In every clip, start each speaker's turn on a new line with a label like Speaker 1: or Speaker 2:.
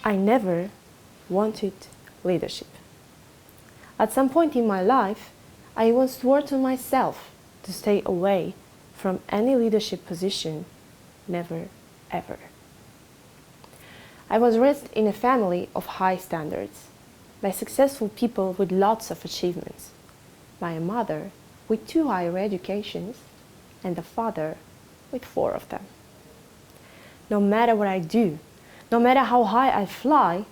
Speaker 1: I never wanted leadership. At some point in my life, I once swore to myself to stay away from any leadership position, never, ever. I was raised in a family of high standards, by successful people with lots of achievements, by a mother with 2 higher educations, and a father with 4 of them. No matter what I do, no matter how high I fly,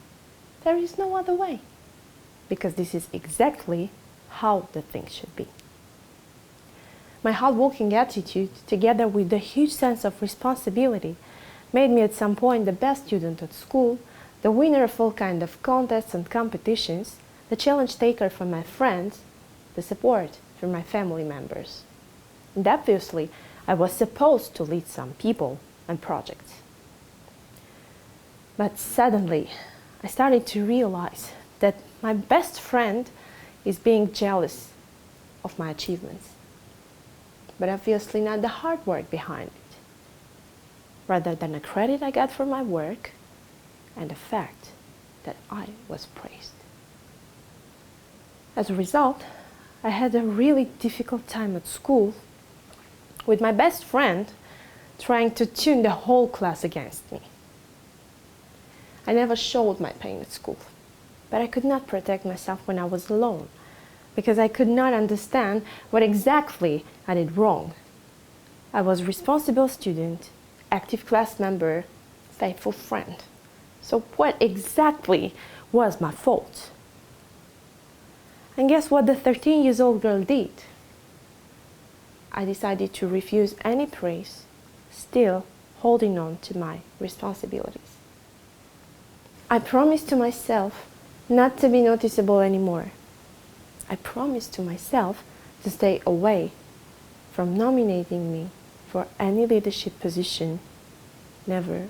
Speaker 1: there is no other way, because this is exactly how the thing should be. My hardworking attitude, together with the huge sense of responsibility, made me at some point the best student at school, the winner of all kinds of contests and competitions, the challenge taker from my friends, the support from my family members. And obviously, I was supposed to lead some people and projects. But suddenly, I started to realize that my best friend is being jealous of my achievements, but obviously not the hard work behind it, rather than the credit I got for my work and the fact that I was praised. As a result, I had a really difficult time at school with my best friend trying to tune the whole class against me. I never showed my pain at school, but I could not protect myself when I was alone, because I could not understand what exactly I did wrong. I was a responsible student, active class member, faithful friend. So what exactly was my fault? And guess what the 13-year-old girl did? I decided to refuse any praise, still holding on to my responsibilities. I promised to myself not to be noticeable anymore. I promised to myself to stay away from nominating me for any leadership position, never,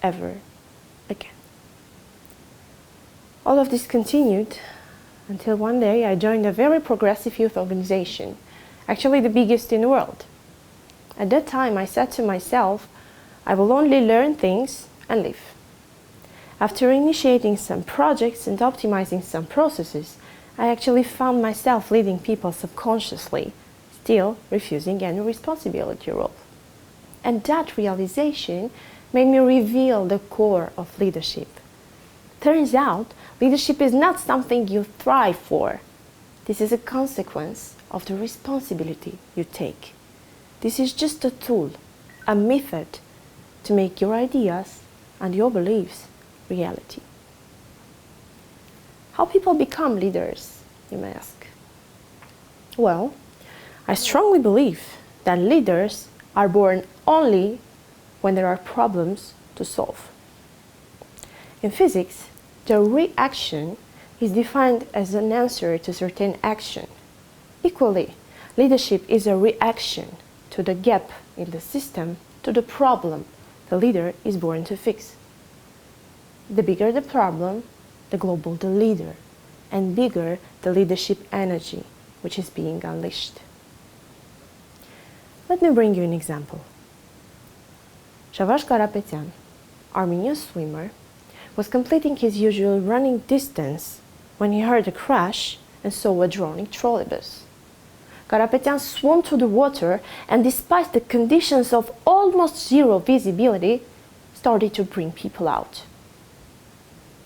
Speaker 1: ever again. All of this continued until one day I joined a very progressive youth organization, actually the biggest in the world. At that time I said to myself, I will only learn things and leave. After initiating some projects and optimizing some processes, I actually found myself leading people subconsciously, still refusing any responsibility role. And that realization made me reveal the core of leadership. Turns out, leadership is not something you thrive for. This is a consequence of the responsibility you take. This is just a tool, a method to make your ideas and your beliefs reality. How people become leaders, you may ask? Well, I strongly believe that leaders are born only when there are problems to solve. In physics, the reaction is defined as an answer to certain action. Equally, leadership is a reaction to the gap in the system, to the problem the leader is born to fix. The bigger the problem, the global the leader, and bigger the leadership energy which is being unleashed. Let me bring you an example. Shavash Karapetyan, Armenian swimmer, was completing his usual running distance when he heard a crash and saw a droning trolleybus. Karapetyan swam to the water and, despite the conditions of almost zero visibility, started to bring people out.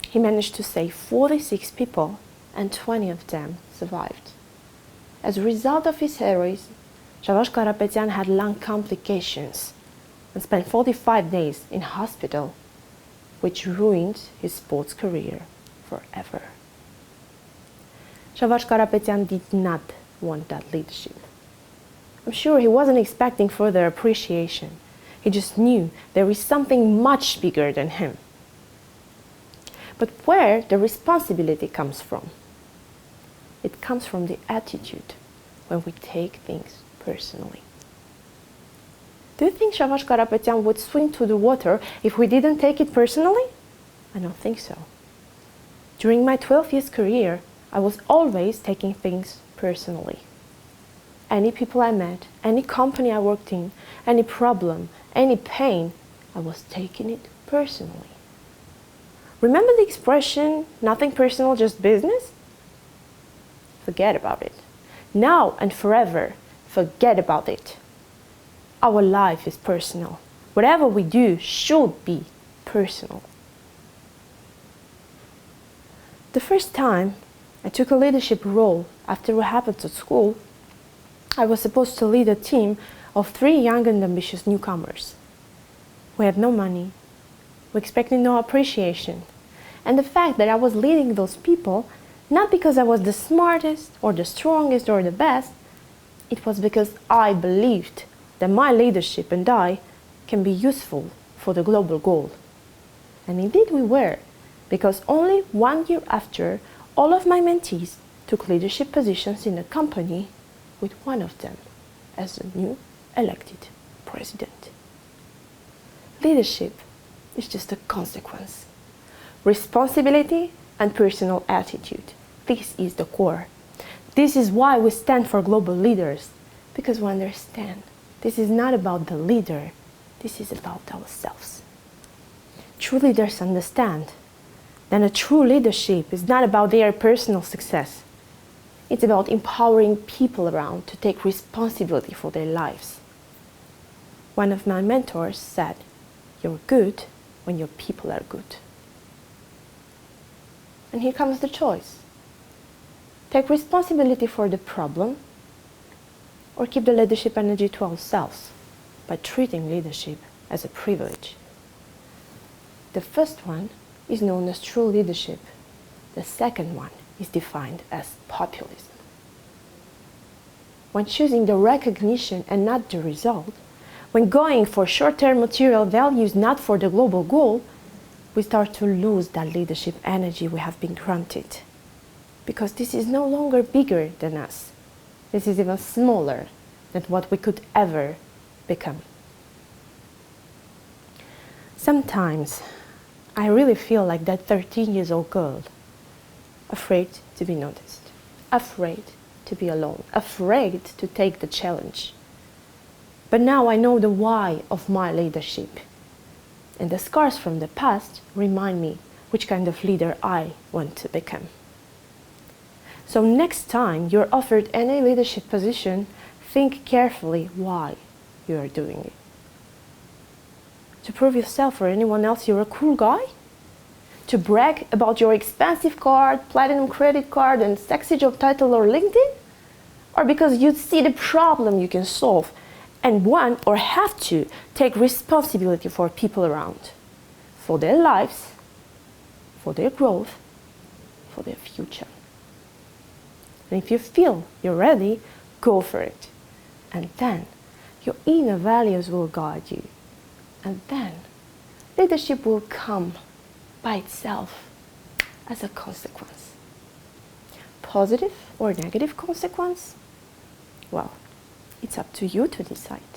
Speaker 1: He managed to save 46 people and 20 of them survived. As a result of his heroism, Shavash Karapetyan had lung complications and spent 45 days in hospital, which ruined his sports career forever. Shavash Karapetyan did not want that leadership. I'm sure he wasn't expecting further appreciation. He just knew there is something much bigger than him. But where the responsibility comes from? It comes from the attitude when we take things personally. Do you think Shavash Karapetyan would swim to the water if we didn't take it personally? I don't think so. During my 12 years career, I was always taking things personally. Any people I met, any company I worked in, any problem, any pain, I was taking it personally. Remember the expression, nothing personal, just business? Forget about it. Now and forever, forget about it. Our life is personal. Whatever we do should be personal. The first time I took a leadership role after what happened at school, I was supposed to lead a team of 3 young and ambitious newcomers. We had no money. We expected no appreciation. And the fact that I was leading those people, not because I was the smartest or the strongest or the best, it was because I believed that my leadership and I can be useful for the global goal. And indeed we were, because only 1 year after, all of my mentees took leadership positions in the company, with one of them as the new elected president. Leadership is just a consequence. Responsibility and personal attitude. This is the core. This is why we stand for global leaders, because we understand this is not about the leader, this is about ourselves. True leaders understand that a true leadership is not about their personal success. It's about empowering people around to take responsibility for their lives. One of my mentors said, "You're good when your people are good." And here comes the choice. Take responsibility for the problem, or keep the leadership energy to ourselves by treating leadership as a privilege. The first one is known as true leadership. The second one is defined as populism. When choosing the recognition and not the result, when going for short-term material values not for the global goal, we start to lose that leadership energy we have been granted. Because this is no longer bigger than us. This is even smaller than what we could ever become. Sometimes I really feel like that 13-year-old girl, afraid to be noticed, afraid to be alone, afraid to take the challenge. But now I know the why of my leadership. And the scars from the past remind me which kind of leader I want to become. So next time you're offered any leadership position, think carefully why you are doing it. To prove yourself or anyone else you're a cool guy? To brag about your expensive card, platinum credit card, and sexy job title or LinkedIn? Or because you see the problem you can solve and want or have to take responsibility for people around, for their lives, for their growth, for their future. And if you feel you're ready, go for it. And then your inner values will guide you. And then leadership will come by itself as a consequence. Positive or negative consequence? Well, it's up to you to decide.